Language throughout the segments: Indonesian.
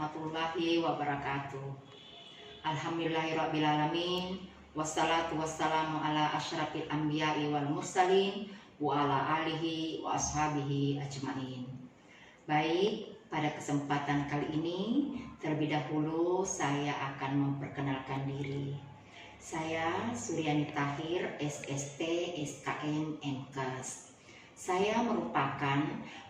warahmatullahi wabarakatuh. Alhamdulillahirrabbilalamin. Wassalatu wassalamu ala asyrafil anbiya'i wal mursalin wa ala alihi wa ashabihi ajmain. Baik, pada kesempatan kali ini terlebih dahulu saya akan memperkenalkan diri. Saya Suryani Tahir, SST, SKM, MKes. Saya merupakan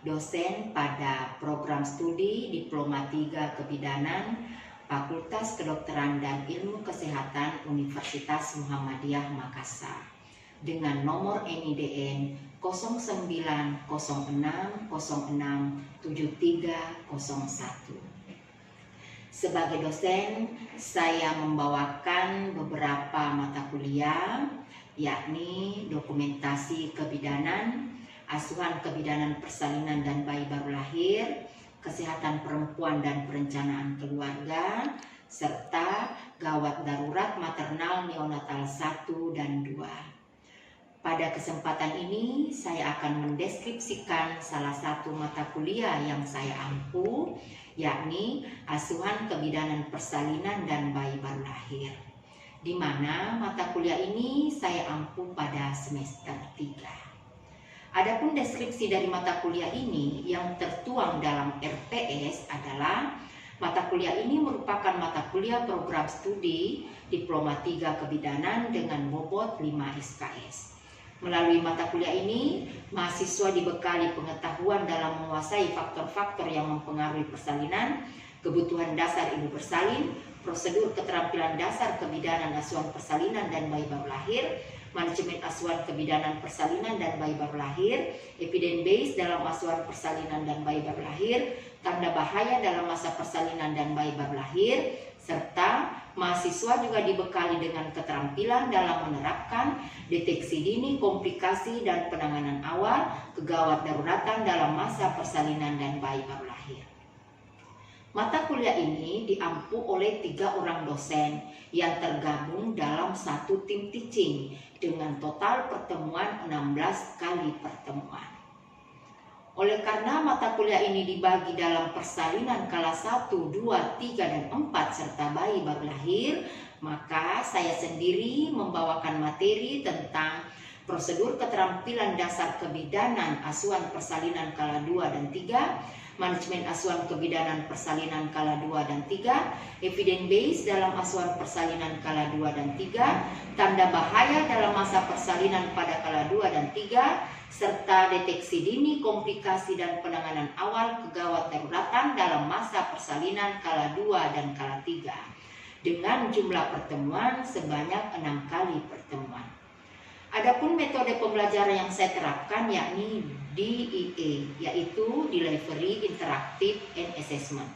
dosen pada program studi Diploma 3 Kebidanan Fakultas Kedokteran dan Ilmu Kesehatan Universitas Muhammadiyah Makassar dengan nomor NIDN 0906067301. Sebagai dosen, saya membawakan beberapa mata kuliah, yakni dokumentasi kebidanan, asuhan kebidanan persalinan dan bayi baru lahir, kesehatan perempuan dan perencanaan keluarga, serta gawat darurat maternal neonatal 1 dan 2. Pada kesempatan ini saya akan mendeskripsikan salah satu mata kuliah yang saya ampu, yakni asuhan kebidanan persalinan dan bayi baru lahir, di mana mata kuliah ini saya ampu pada semester 3. Adapun deskripsi dari mata kuliah ini yang tertuang dalam RPS adalah mata kuliah ini merupakan mata kuliah program studi Diploma 3 Kebidanan dengan bobot 5 SKS. Melalui mata kuliah ini, mahasiswa dibekali pengetahuan dalam menguasai faktor-faktor yang mempengaruhi persalinan, kebutuhan dasar ibu bersalin, prosedur keterampilan dasar kebidanan asuhan persalinan dan bayi baru lahir, manajemen asuhan kebidanan persalinan dan bayi baru lahir, evidence base dalam asuhan persalinan dan bayi baru lahir, tanda bahaya dalam masa persalinan dan bayi baru lahir, serta mahasiswa juga dibekali dengan keterampilan dalam menerapkan deteksi dini, komplikasi, dan penanganan awal kegawat daruratan dalam masa persalinan dan bayi baru lahir. Mata kuliah ini diampu oleh 3 orang dosen yang tergabung dalam satu tim teaching dengan total pertemuan 16 kali pertemuan. Oleh karena mata kuliah ini dibagi dalam persalinan kelas 1, 2, 3, dan 4 serta bayi baru lahir, maka saya sendiri membawakan materi tentang prosedur keterampilan dasar kebidanan asuhan persalinan kala 2 dan 3, manajemen asuhan kebidanan persalinan kala 2 dan 3, evidence base dalam asuhan persalinan kala 2 dan 3, tanda bahaya dalam masa persalinan pada kala 2 dan 3, serta deteksi dini, komplikasi, dan penanganan awal kegawat daruratan dalam masa persalinan kala 2 dan kala 3, dengan jumlah pertemuan sebanyak 6 kali pertemuan. Adapun metode pembelajaran yang saya terapkan yakni DIE, yaitu Delivery Interactive and Assessment,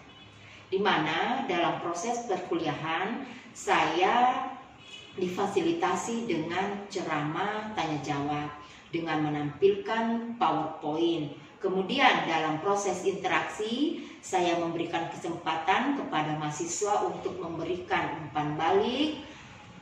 di mana dalam proses perkuliahan saya difasilitasi dengan ceramah tanya jawab dengan menampilkan PowerPoint. Kemudian dalam proses interaksi saya memberikan kesempatan kepada mahasiswa untuk memberikan umpan balik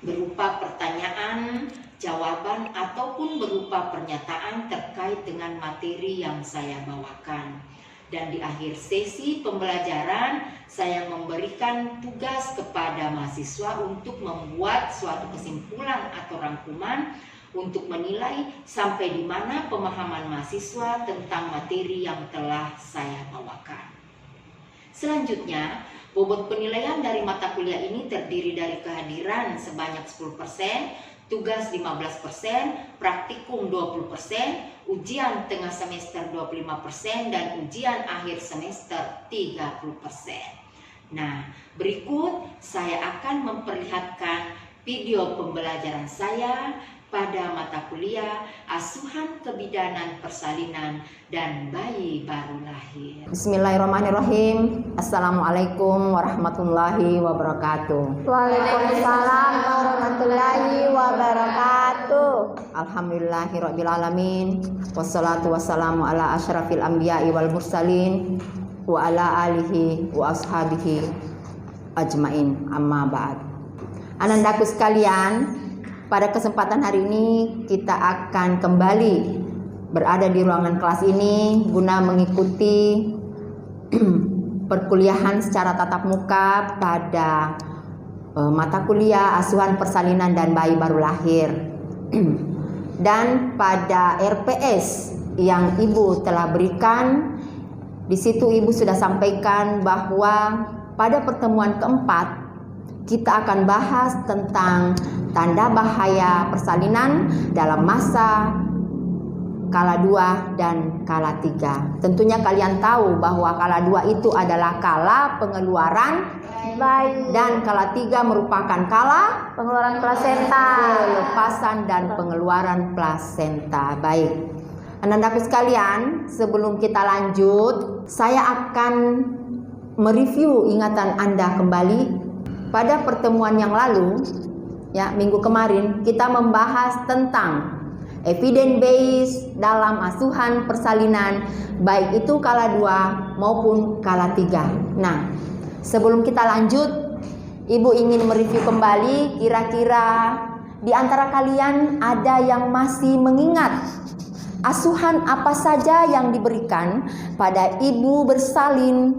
berupa pertanyaan, jawaban, ataupun berupa pernyataan terkait dengan materi yang saya bawakan. Dan di akhir sesi pembelajaran, saya memberikan tugas kepada mahasiswa untuk membuat suatu kesimpulan atau rangkuman untuk menilai sampai di mana pemahaman mahasiswa tentang materi yang telah saya bawakan. Selanjutnya, bobot penilaian dari mata kuliah ini terdiri dari kehadiran sebanyak 10%, tugas 15%, praktikum 20%, ujian tengah semester 25%, dan ujian akhir semester 30%. Nah, berikut saya akan memperlihatkan video pembelajaran saya pada mata kuliah asuhan kebidanan persalinan dan bayi baru lahir. Bismillahirrahmanirrahim. Assalamualaikum warahmatullahi wabarakatuh. Waalaikumsalam warahmatullahi wabarakatuh. Alhamdulillahirrabbilalamin. Wassalatu wassalamu ala asyrafil anbiya'i wal mursalin wa ala alihi wa ashabihi ajmain, amma ba'd. Anandaku sekalian, pada kesempatan hari ini kita akan kembali berada di ruangan kelas ini guna mengikuti perkuliahan secara tatap muka pada mata kuliah asuhan persalinan dan bayi baru lahir. Dan pada RPS yang Ibu telah berikan, di situ Ibu sudah sampaikan bahwa pada pertemuan keempat kita akan bahas tentang tanda bahaya persalinan dalam masa kala 2 dan kala 3. Tentunya kalian tahu bahwa kala 2 itu adalah kala pengeluaran bayi dan kala 3 merupakan kala pengeluaran plasenta. pelepasan dan pengeluaran plasenta. Baik, Anandaku sekalian, sebelum kita lanjut, saya akan mereview ingatan Anda kembali. Pada pertemuan yang lalu, ya, minggu kemarin, kita membahas tentang evidence base dalam asuhan persalinan, baik itu kala 2 maupun kala 3. Nah, sebelum kita lanjut, Ibu ingin mereview kembali, kira-kira di antara kalian ada yang masih mengingat asuhan apa saja yang diberikan pada ibu bersalin,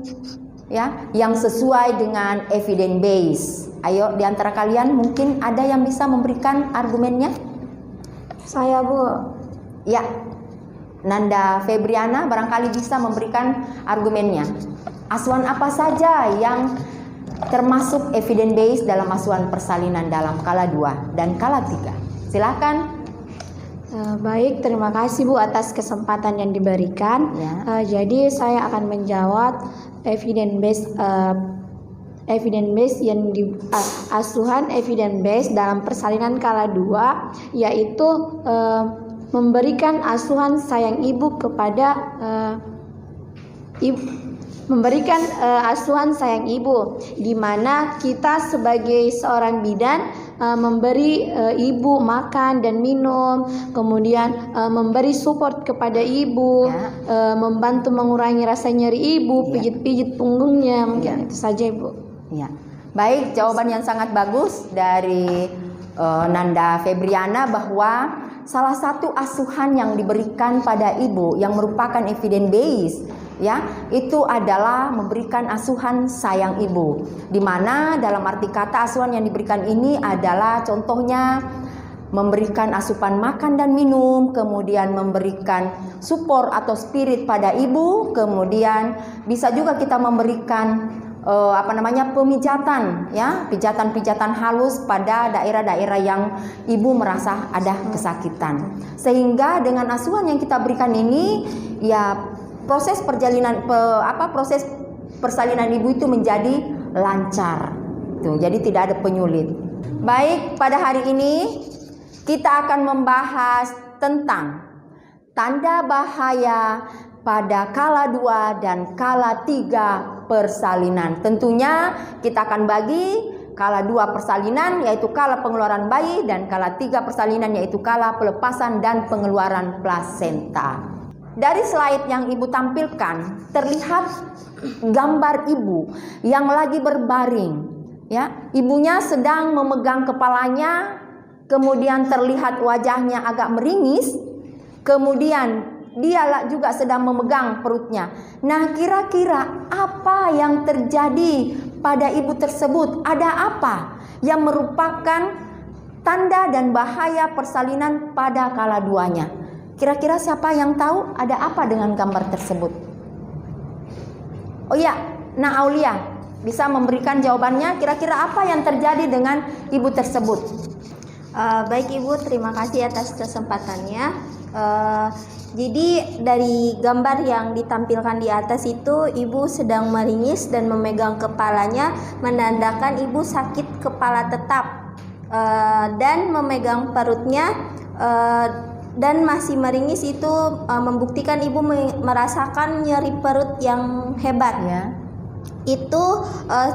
ya, yang sesuai dengan evidence base. Ayo, di antara kalian mungkin ada yang bisa memberikan argumennya? Saya, Bu. Ya, Nanda Febriana barangkali bisa memberikan argumennya. Asuhan apa saja yang termasuk evidence base dalam asuhan persalinan dalam kala 2 dan kala 3? Silakan. Baik, terima kasih Bu atas kesempatan yang diberikan. Ya. Jadi saya akan menjawab evidence base yang asuhan evidence base dalam persalinan kala 2, yaitu memberikan asuhan sayang ibu kepada memberikan asuhan sayang ibu, di mana kita sebagai seorang bidan memberi ibu makan dan minum, kemudian memberi support kepada ibu, Ya. membantu mengurangi rasa nyeri ibu, Ya. pijit-pijit punggungnya, mungkin Ya. itu saja, Ibu. Ya. Baik, jawaban yang sangat bagus dari Nanda Febriana, bahwa salah satu asuhan yang diberikan pada ibu yang merupakan evidence base, ya, itu adalah memberikan asuhan sayang ibu, di mana dalam arti kata asuhan yang diberikan ini adalah contohnya memberikan asupan makan dan minum, kemudian memberikan support atau spirit pada ibu, kemudian bisa juga kita memberikan pemijatan, ya, pijatan-pijatan halus pada daerah-daerah yang ibu merasa ada kesakitan. Sehingga dengan asuhan yang kita berikan ini, ya, proses proses persalinan ibu itu menjadi lancar. Tuh, jadi tidak ada penyulit. Baik, pada hari ini kita akan membahas tentang tanda bahaya pada kala 2 dan kala 3 persalinan. Tentunya kita akan bagi kala 2 persalinan yaitu kala pengeluaran bayi, dan kala 3 persalinan yaitu kala pelepasan dan pengeluaran plasenta. Dari slide yang ibu tampilkan terlihat gambar ibu yang lagi berbaring, ya. Ibunya sedang memegang kepalanya, kemudian terlihat wajahnya agak meringis, kemudian dia juga sedang memegang perutnya. Nah, kira-kira apa yang terjadi pada ibu tersebut? Ada apa yang merupakan tanda dan bahaya persalinan pada kala 2-nya? Kira-kira siapa yang tahu ada apa dengan gambar tersebut? Oh ya, Nah Aulia bisa memberikan jawabannya. Kira-kira apa yang terjadi dengan ibu tersebut? Baik Ibu, terima kasih atas kesempatannya. Jadi dari gambar yang ditampilkan di atas itu, ibu sedang meringis dan memegang kepalanya, menandakan ibu sakit kepala tetap, dan memegang perutnya dan masih meringis itu membuktikan ibu merasakan nyeri perut yang hebat. Ya. Itu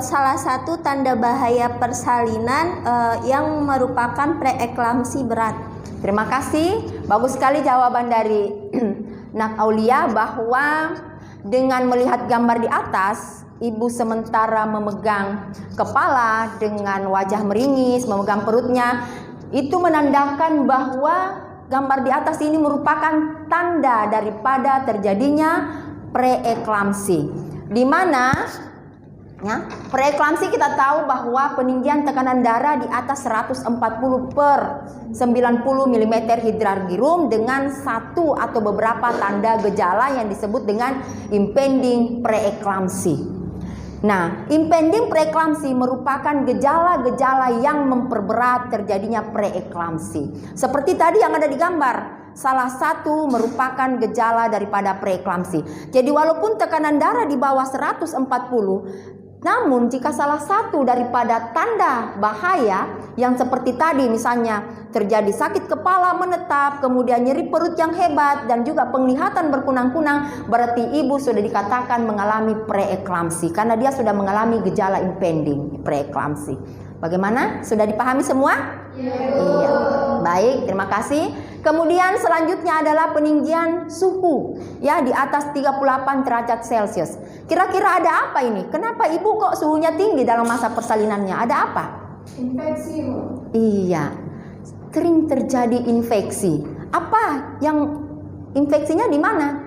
salah satu tanda bahaya persalinan yang merupakan preeklamsi berat. Terima kasih, bagus sekali jawaban dari Nak Aulia, bahwa dengan melihat gambar di atas, ibu sementara memegang kepala dengan wajah meringis, memegang perutnya, itu menandakan bahwa gambar di atas ini merupakan tanda daripada terjadinya preeklamsi. di mana ya, preeklamsi kita tahu bahwa peninggian tekanan darah di atas 140/90 mm hidrargyrum dengan satu atau beberapa tanda gejala yang disebut dengan impending preeklamsi. Nah, impending preeklamsi merupakan gejala-gejala yang memperberat terjadinya preeklamsi. Seperti tadi yang ada di gambar, salah satu merupakan gejala daripada preeklamsi. Jadi walaupun tekanan darah di bawah 140, namun jika salah satu daripada tanda bahaya yang seperti tadi misalnya terjadi sakit kepala menetap, kemudian nyeri perut yang hebat dan juga penglihatan berkunang-kunang, berarti ibu sudah dikatakan mengalami preeklamsi karena dia sudah mengalami gejala impending preeklamsi. Bagaimana? Sudah dipahami semua? Iya. Baik, terima kasih. Kemudian selanjutnya adalah peninggian suhu ya di atas 38 derajat Celcius. Kira-kira ada apa ini? Kenapa ibu kok suhunya tinggi dalam masa persalinannya? Ada apa? Infeksi. Iya. Sering terjadi infeksi. Apa yang infeksinya di mana?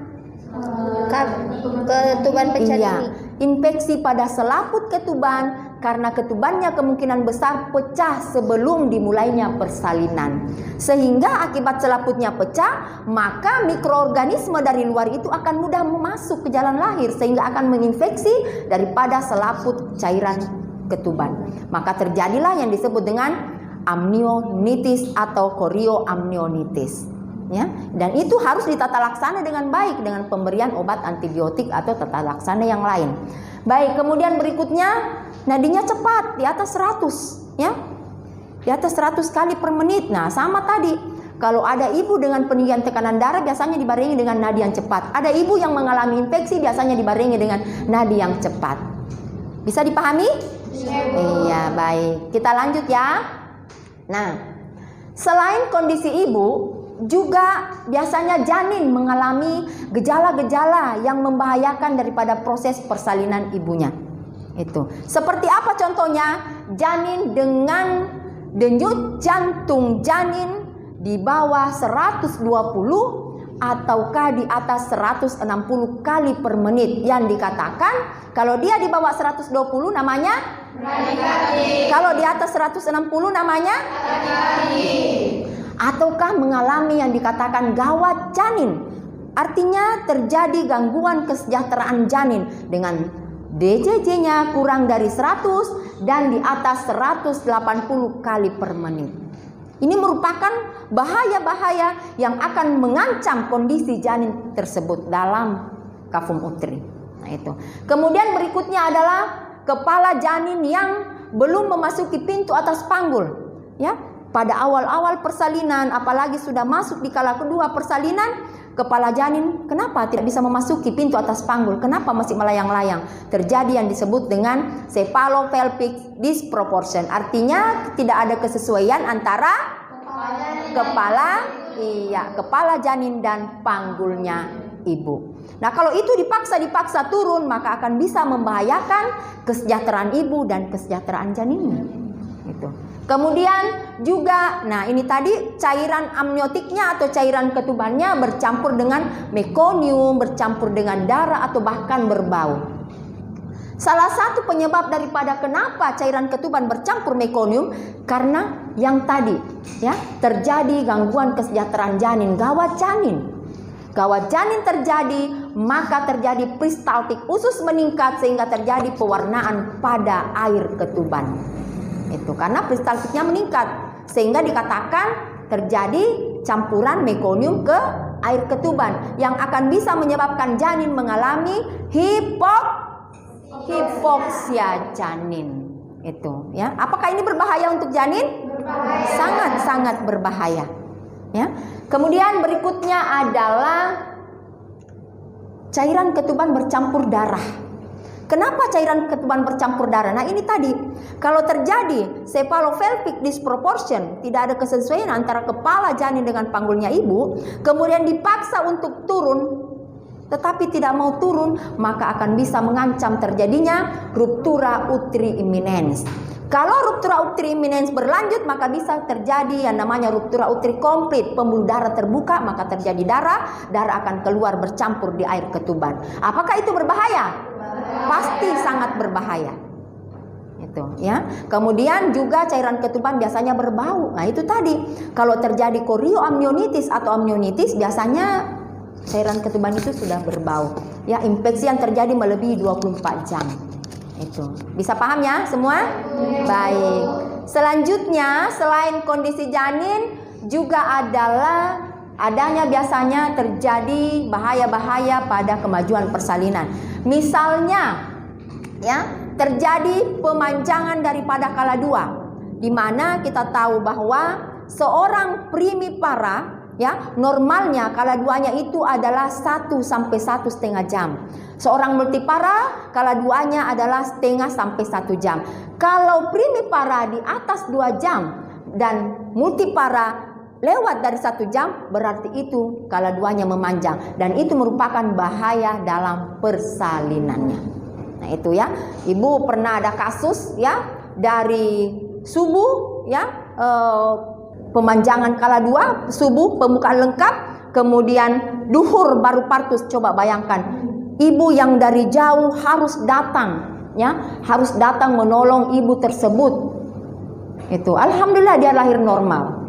Ketuban pecah Iya, dini. infeksi pada selaput ketuban karena ketubannya kemungkinan besar pecah sebelum dimulainya persalinan. Sehingga akibat selaputnya pecah, maka mikroorganisme dari luar itu akan mudah masuk ke jalan lahir sehingga akan menginfeksi daripada selaput cairan ketuban. Maka terjadilah yang disebut dengan amnionitis atau korioamnionitis. Ya, dan itu harus ditata laksana dengan baik dengan pemberian obat antibiotik atau tata laksana yang lain. Baik, kemudian berikutnya nadinya cepat di atas 100 ya. Di atas 100 kali per menit. Nah, sama tadi. Kalau ada ibu dengan peninggian tekanan darah biasanya dibarengi dengan nadi yang cepat. Ada ibu yang mengalami infeksi biasanya dibarengi dengan nadi yang cepat. Bisa dipahami? Iya, baik. Kita lanjut ya. Nah, selain kondisi ibu, juga biasanya janin mengalami gejala-gejala yang membahayakan daripada proses persalinan ibunya. Itu. Seperti apa contohnya? Janin dengan denyut jantung janin di bawah 120 ataukah di atas 160 kali per menit yang dikatakan kalau dia di bawah 120 namanya bradikardie. Kalau di atas 160 namanya bradikardie. Ataukah mengalami yang dikatakan gawat janin, artinya terjadi gangguan kesejahteraan janin dengan DJJ-nya kurang dari 100 dan di atas 180 kali per menit. Ini merupakan bahaya-bahaya yang akan mengancam kondisi janin tersebut dalam kafum utri. Nah, itu. Kemudian berikutnya adalah kepala janin yang belum memasuki pintu atas panggul, ya. Pada awal-awal persalinan, apalagi sudah masuk di kala kedua persalinan, kepala janin kenapa tidak bisa memasuki pintu atas panggul? Kenapa masih melayang-layang? Terjadi yang disebut dengan cephalopelvic disproportion. Artinya tidak ada kesesuaian antara kepala janin dan panggulnya ibu. Nah, kalau itu dipaksa turun, maka akan bisa membahayakan kesejahteraan ibu dan kesejahteraan janinnya. Itu. Kemudian juga, nah ini tadi cairan amniotiknya atau cairan ketubannya bercampur dengan mekonium, bercampur dengan darah atau bahkan berbau. Salah satu penyebab daripada kenapa cairan ketuban bercampur mekonium karena yang tadi ya, terjadi gangguan kesejahteraan janin, gawat janin. Gawat janin terjadi, maka terjadi peristaltik usus meningkat sehingga terjadi pewarnaan pada air ketuban. Itu karena peristaltiknya meningkat sehingga dikatakan terjadi campuran mekonium ke air ketuban yang akan bisa menyebabkan janin mengalami hipoksia janin. Itu ya. Apakah ini berbahaya untuk janin? Sangat-sangat berbahaya. Ya. Kemudian berikutnya adalah cairan ketuban bercampur darah. Kenapa cairan ketuban bercampur darah? Nah, ini tadi, kalau terjadi cephalopelvic disproportion, tidak ada kesesuaian antara kepala janin dengan panggulnya ibu, kemudian dipaksa untuk turun, tetapi tidak mau turun, maka akan bisa mengancam terjadinya ruptura uteri imminens. Kalau ruptura uteri imminens berlanjut, maka bisa terjadi yang namanya ruptura uteri komplit, pembuluh darah terbuka, maka terjadi darah akan keluar bercampur di air ketuban. Apakah itu berbahaya? pasti sangat berbahaya. Itu ya. Kemudian juga cairan ketuban biasanya berbau. Nah, itu tadi. Kalau terjadi korioamnionitis atau amnionitis biasanya cairan ketuban itu sudah berbau. Ya, infeksi yang terjadi melebihi 24 jam. Itu. Bisa paham ya semua? Baik. Selanjutnya, selain kondisi janin juga adalah adanya biasanya terjadi bahaya-bahaya pada kemajuan persalinan. Misalnya, ya, terjadi pemanjangan daripada kala dua, di mana kita tahu bahwa seorang primipara, ya, normalnya kala duanya itu adalah 1 sampai 1,5 jam. Seorang multipara kala duanya adalah 0,5 sampai 1 jam. Kalau primipara di atas 2 jam dan multipara lewat dari 1 jam, berarti itu kala duanya memanjang dan itu merupakan bahaya dalam persalinannya. Nah, itu ya. Ibu pernah ada kasus ya dari subuh ya, pemanjangan kala dua, subuh pembukaan lengkap, kemudian duhur baru partus. Coba bayangkan, ibu yang dari jauh harus datang ya, harus datang menolong ibu tersebut. Itu alhamdulillah dia lahir normal.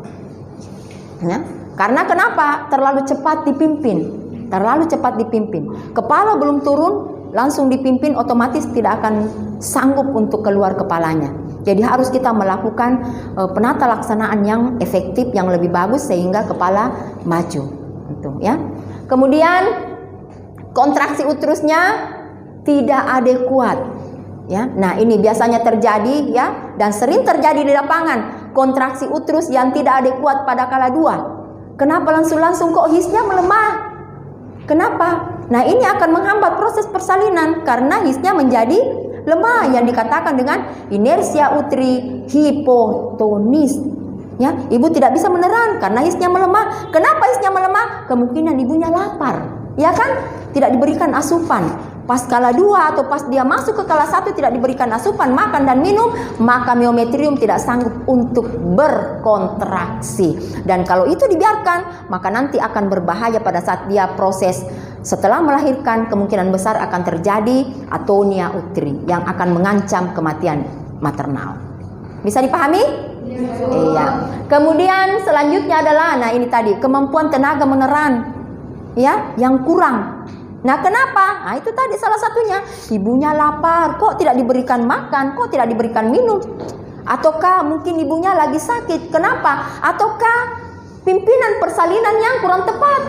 Ya, karena kenapa? Terlalu cepat dipimpin. Terlalu cepat dipimpin. Kepala belum turun, langsung dipimpin, otomatis tidak akan sanggup untuk keluar kepalanya. Jadi harus kita melakukan penata laksanaan yang efektif, yang lebih bagus sehingga kepala maju. Itu ya. Kemudian kontraksi uterusnya tidak adekuat. Ya. Nah, ini biasanya terjadi ya, dan sering terjadi di lapangan. Kontraksi uterus yang tidak adekuat pada kala dua. Kenapa langsung kok hisnya melemah? Kenapa? Nah, ini akan menghambat proses persalinan karena hisnya menjadi lemah, yang dikatakan dengan inersia uteri hipotonis. Ya, ibu tidak bisa meneran karena hisnya melemah. Kenapa hisnya melemah? Kemungkinan ibunya lapar, ya kan? Tidak diberikan asupan. Pas kala 2 atau pas dia masuk ke kala 1 tidak diberikan asupan, makan dan minum, maka miometrium tidak sanggup untuk berkontraksi. Dan kalau itu dibiarkan, maka nanti akan berbahaya pada saat dia proses setelah melahirkan. Kemungkinan besar akan terjadi atonia uteri yang akan mengancam kematian maternal. Bisa dipahami? Iya. Kemudian selanjutnya adalah, nah ini tadi, kemampuan tenaga meneran ya yang kurang. Nah, kenapa? Nah, itu tadi salah satunya. Ibunya lapar, kok tidak diberikan makan, kok tidak diberikan minum. Ataukah mungkin ibunya lagi sakit. Kenapa? Ataukah pimpinan persalinan yang kurang tepat.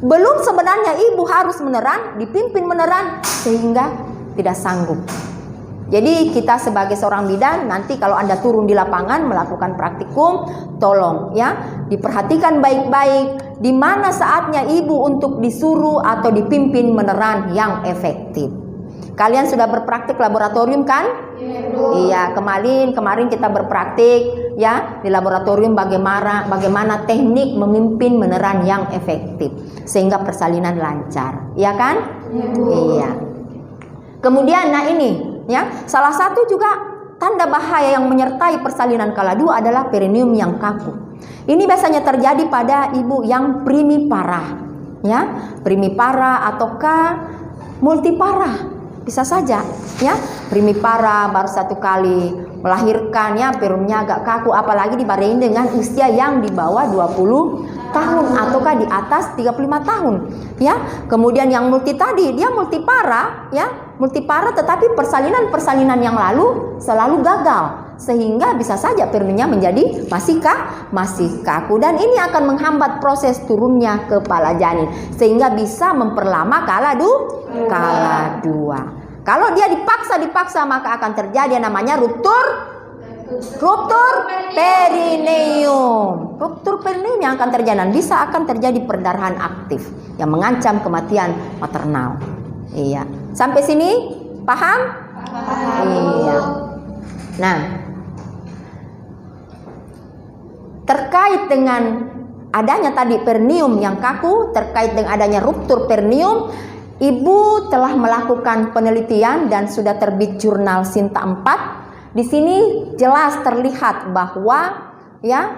Belum sebenarnya ibu harus meneran, dipimpin meneran sehingga tidak sanggup. Jadi kita sebagai seorang bidan, nanti kalau Anda turun di lapangan melakukan praktikum, tolong ya diperhatikan baik-baik di mana saatnya ibu untuk disuruh atau dipimpin meneran yang efektif. Kalian sudah berpraktik laboratorium kan? Iya, kemarin kita berpraktik ya di laboratorium bagaimana teknik memimpin meneran yang efektif sehingga persalinan lancar, ya kan? Iya. Kemudian nah ini ya, salah satu juga tanda bahaya yang menyertai persalinan kala 2 adalah perineum yang kaku. Ini biasanya terjadi pada ibu yang primipara, ya, primipara ataukah multipara, bisa saja, ya, primipara baru 1 kali melahirkan, ya, perumnya agak kaku, apalagi dibarengi dengan usia yang di bawah 20 tahun ataukah di atas 35 tahun, ya. Kemudian yang multi tadi, dia multipara, ya, multipara tetapi persalinan yang lalu selalu gagal sehingga bisa saja perumnya menjadi masih kaku dan ini akan menghambat proses turunnya kepala janin sehingga bisa memperlama kala 2. Kalau dia dipaksa maka akan terjadi yang namanya ruptur perineum. Ruptur perineum yang akan terjadi dan bisa akan terjadi perdarahan aktif yang mengancam kematian maternal. Iya. Sampai sini paham? Iya. Nah, terkait dengan adanya tadi perineum yang kaku, terkait dengan adanya ruptur perineum, ibu telah melakukan penelitian dan sudah terbit jurnal Sinta 4. Di sini jelas terlihat bahwa ya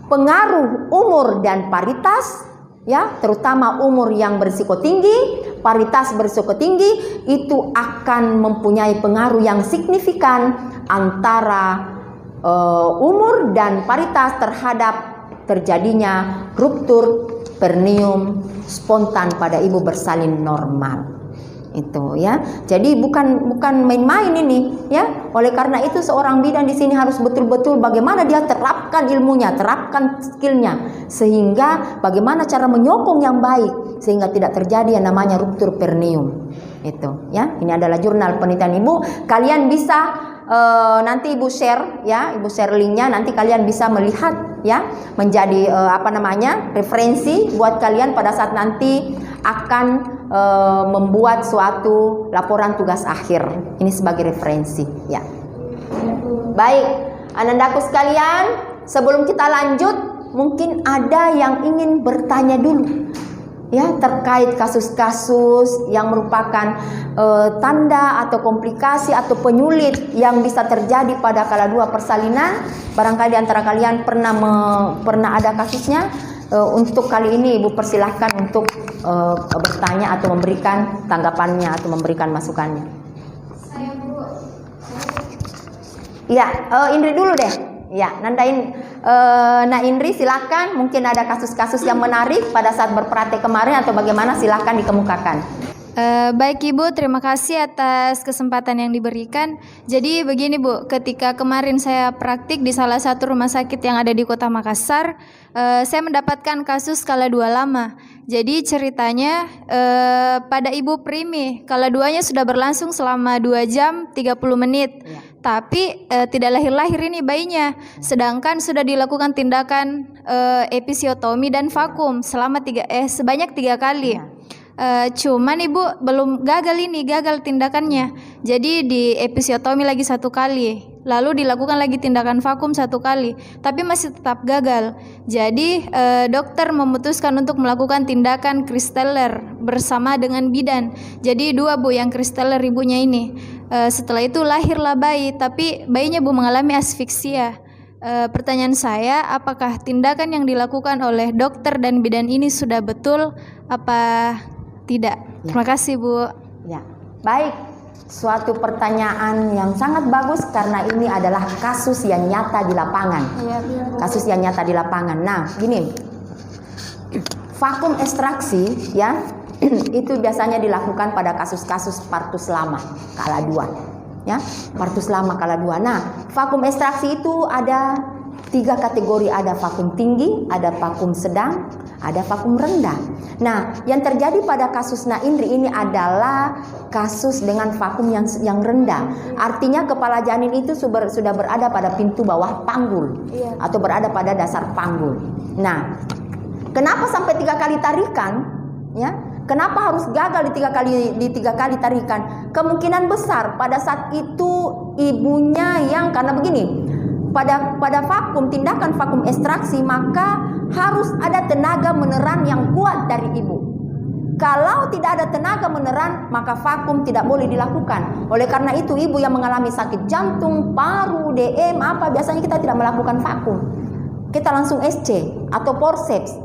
pengaruh umur dan paritas, ya, terutama umur yang berisiko tinggi paritas berisiko tinggi, itu akan mempunyai pengaruh yang signifikan antara umur dan paritas terhadap terjadinya ruptur perineum spontan pada ibu bersalin normal. Itu ya. Jadi bukan main-main ini ya. Oleh karena itu seorang bidan di sini harus betul-betul bagaimana dia terapkan ilmunya, terapkan skillnya, sehingga bagaimana cara menyokong yang baik sehingga tidak terjadi yang namanya ruptur perineum. Itu ya. Ini adalah jurnal penelitian ibu. Kalian bisa nanti ibu share ya, ibu share linknya, nanti kalian bisa melihat ya, menjadi referensi buat kalian pada saat nanti akan membuat suatu laporan tugas akhir. Ini sebagai referensi ya. Baik, anandaku sekalian, sebelum kita lanjut, mungkin ada yang ingin bertanya dulu ya terkait kasus-kasus yang merupakan tanda atau komplikasi atau penyulit yang bisa terjadi pada kala dua persalinan. Barangkali antara kalian pernah ada kasusnya. Untuk kali ini ibu persilahkan untuk bertanya atau memberikan tanggapannya atau memberikan masukannya. Saya Bu. Ya, Indri dulu deh. Ya, nandain. Nah Indri silakan. Mungkin ada kasus-kasus yang menarik pada saat berpraktek kemarin atau bagaimana, silakan dikemukakan. Baik Ibu, terima kasih atas kesempatan yang diberikan. Jadi begini Bu, ketika kemarin saya praktik di salah satu rumah sakit yang ada di Kota Makassar, saya mendapatkan kasus kala dua lama. Jadi ceritanya pada Ibu Primi, kala duanya sudah berlangsung selama 2 jam 30 menit. Ya. Tapi tidak lahir-lahir ini bayinya, sedangkan sudah dilakukan tindakan episiotomi dan vakum sebanyak 3 kali. Ya. Cuman Ibu belum gagal tindakannya. Jadi di episiotomi lagi 1 kali, lalu dilakukan lagi tindakan vakum 1 kali, tapi masih tetap gagal. Jadi dokter memutuskan untuk melakukan tindakan Christeller bersama dengan bidan. Jadi 2 Bu yang Christeller ibunya ini. Setelah itu lahirlah bayi, tapi bayinya Bu mengalami asfiksia. Pertanyaan saya, apakah tindakan yang dilakukan oleh dokter dan bidan ini sudah betul apa tidak? Ya. Terima kasih Bu. Ya, baik. Suatu pertanyaan yang sangat bagus karena ini adalah kasus yang nyata di lapangan. Kasus yang nyata di lapangan. Nah, gini. Vakum ekstraksi ya, itu biasanya dilakukan pada kasus-kasus partus lama kala 2. Ya, partus lama kala 2. Nah, vakum ekstraksi itu ada 3 kategori, ada vakum tinggi, ada vakum sedang, ada vakum rendah. Nah, yang terjadi pada kasus Indri ini adalah kasus dengan vakum yang rendah. Artinya kepala janin itu sudah berada pada pintu bawah panggul atau berada pada dasar panggul. Nah, kenapa sampai 3 kali tarikan? Ya, kenapa harus gagal di tiga kali tarikan? Kemungkinan besar pada saat itu ibunya yang, karena begini, pada vakum, tindakan vakum ekstraksi, maka harus ada tenaga meneran yang kuat dari ibu. Kalau tidak ada tenaga meneran, maka vakum tidak boleh dilakukan. Oleh karena itu ibu yang mengalami sakit jantung, paru, DM, biasanya kita tidak melakukan vakum. Kita langsung SC atau forceps.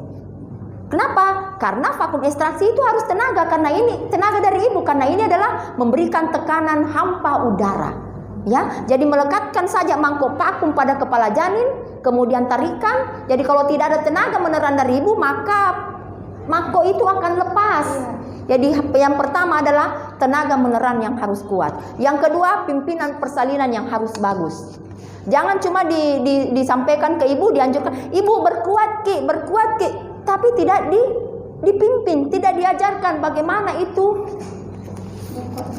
Kenapa? Karena vakum ekstraksi itu harus tenaga, karena ini tenaga dari ibu, karena ini adalah memberikan tekanan hampa udara. Ya, jadi melekatkan saja mangkok vakum pada kepala janin, kemudian tarikan. Jadi kalau tidak ada tenaga meneran dari ibu, maka mangkok itu akan lepas. Jadi yang pertama adalah tenaga meneran yang harus kuat. Yang kedua, pimpinan persalinan yang harus bagus. Jangan cuma disampaikan ke ibu, dianjurkan, ibu berkuat ki, tapi tidak dipimpin, tidak diajarkan bagaimana itu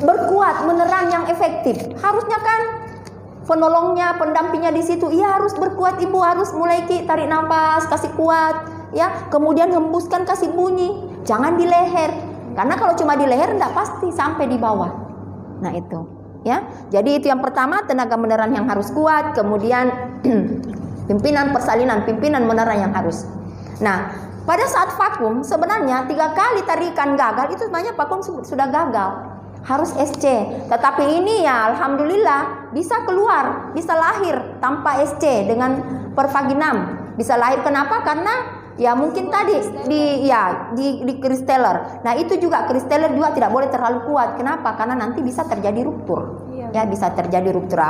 berkuat, meneran yang efektif. Harusnya kan penolongnya, pendampingnya di situ, iya harus berkuat, ibu harus mulai tarik nafas, kasih kuat, ya, kemudian hembuskan, kasih bunyi, jangan di leher, karena kalau cuma di leher tidak pasti sampai di bawah. Nah itu, ya, jadi itu yang pertama, tenaga meneran yang harus kuat, kemudian pimpinan persalinan, pimpinan meneran yang harus. Nah, pada saat vakum sebenarnya 3 kali tarikan gagal, itu sebenarnya vakum sudah gagal. Harus SC, tetapi ini ya alhamdulillah bisa keluar, bisa lahir tanpa SC dengan pervaginam, bisa lahir. Kenapa? Karena ya mungkin tadi di kristeller. Nah itu juga kristeller juga tidak boleh terlalu kuat. Kenapa? Karena nanti bisa terjadi ruptur. Ya bisa terjadi ruptur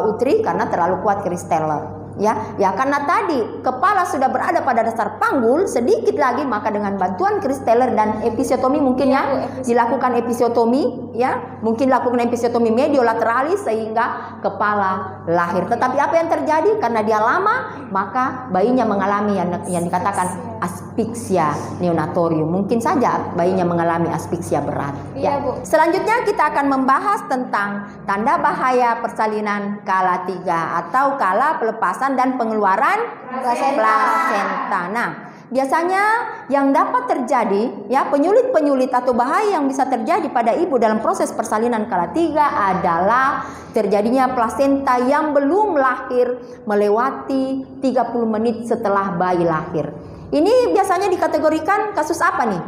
uteri karena terlalu kuat kristeller. Ya karena tadi kepala sudah berada pada dasar panggul, sedikit lagi maka dengan bantuan kristeller dan episiotomi mungkin dilakukan episiotomi, mungkin lakukan episiotomi mediolateraalis sehingga kepala lahir. Tetapi apa yang terjadi? Karena dia lama maka bayinya mengalami yang dikatakan aspiksia neonatorium. Mungkin saja bayinya mengalami aspiksia berat. Bu. Selanjutnya kita akan membahas tentang tanda bahaya persalinan kala 3 atau kala pelepasan dan pengeluaran plasenta. Nah, biasanya yang dapat terjadi penyulit-penyulit atau bahaya yang bisa terjadi pada ibu dalam proses persalinan kala 3 adalah terjadinya plasenta yang belum lahir melewati 30 menit setelah bayi lahir. Ini biasanya dikategorikan kasus apa nih?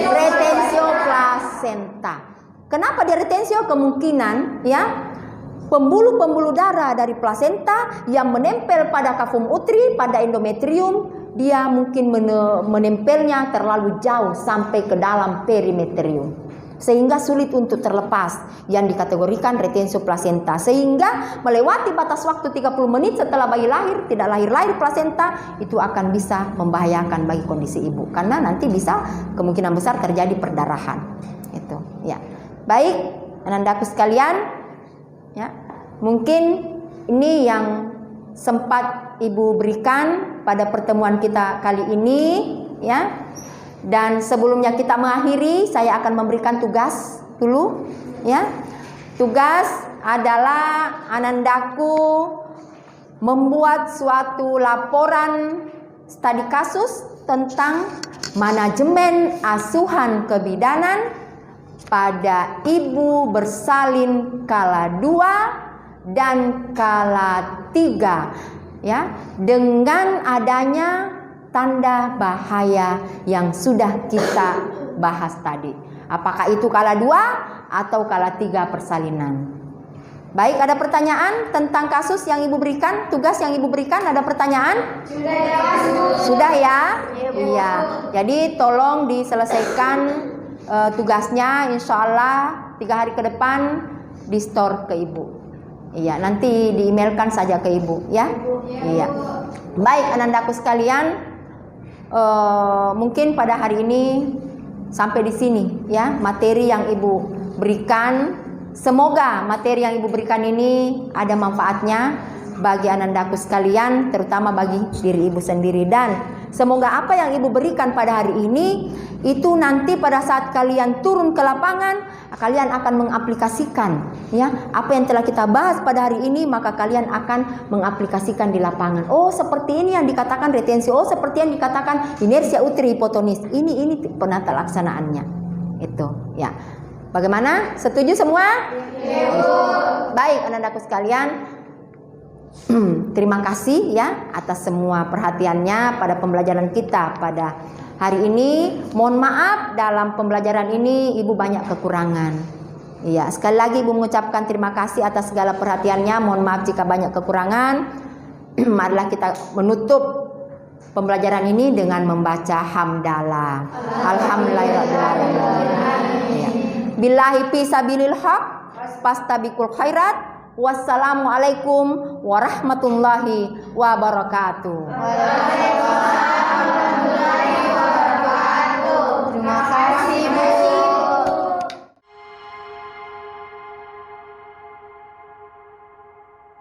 Retensio plasenta. Kenapa dia retensio? Kemungkinan pembuluh-pembuluh darah dari plasenta yang menempel pada kavum uteri, pada endometrium, dia mungkin menempelnya terlalu jauh sampai ke dalam perimetrium. Sehingga sulit untuk terlepas, yang dikategorikan retensio plasenta. Sehingga melewati batas waktu 30 menit setelah bayi lahir, tidak lahir plasenta, itu akan bisa membahayakan bagi kondisi ibu. Karena nanti bisa kemungkinan besar terjadi perdarahan. Itu, ya. Baik, anandaku sekalian, mungkin ini yang sempat ibu berikan pada pertemuan kita kali ini, Dan sebelumnya kita mengakhiri, saya akan memberikan tugas dulu, Tugas adalah anandaku membuat suatu laporan studi kasus tentang manajemen asuhan kebidanan pada ibu bersalin kala 2 dan kala 3, dengan adanya tanda bahaya yang sudah kita bahas tadi. Apakah itu kala 2 atau kala 3 persalinan? Baik, ada pertanyaan tentang kasus yang ibu berikan, tugas yang ibu berikan, ada pertanyaan? Sudah ya? Iya. Jadi tolong diselesaikan tugasnya, insya Allah 3 hari ke depan di store ke ibu. Iya, nanti di-emailkan saja ke ibu, ya? Iya. Baik, anandaku sekalian. Mungkin pada hari ini sampai di sini materi yang ibu berikan. Semoga materi yang ibu berikan ini ada manfaatnya bagi anandaku sekalian, terutama bagi diri ibu sendiri, dan semoga apa yang ibu berikan pada hari ini itu nanti pada saat kalian turun ke lapangan, kalian akan mengaplikasikan apa yang telah kita bahas pada hari ini, maka kalian akan mengaplikasikan di lapangan. Oh, seperti ini yang dikatakan retensi, oh seperti yang dikatakan inersia uteri hipotonis. Ini penata laksanaannya. Itu, ya. Bagaimana? Setuju semua? Baik, anandaku sekalian. Terima kasih atas semua perhatiannya pada pembelajaran kita pada hari ini. Mohon maaf dalam pembelajaran ini ibu banyak kekurangan. Iya, sekali lagi ibu mengucapkan terima kasih atas segala perhatiannya. Mohon maaf jika banyak kekurangan. Marilah kita menutup pembelajaran ini dengan membaca hamdalah. Alhamdulillahirabbil. Billahi fisabilil haq, fastabiqul khairat. Wassalamualaikum warahmatullahi wabarakatuh.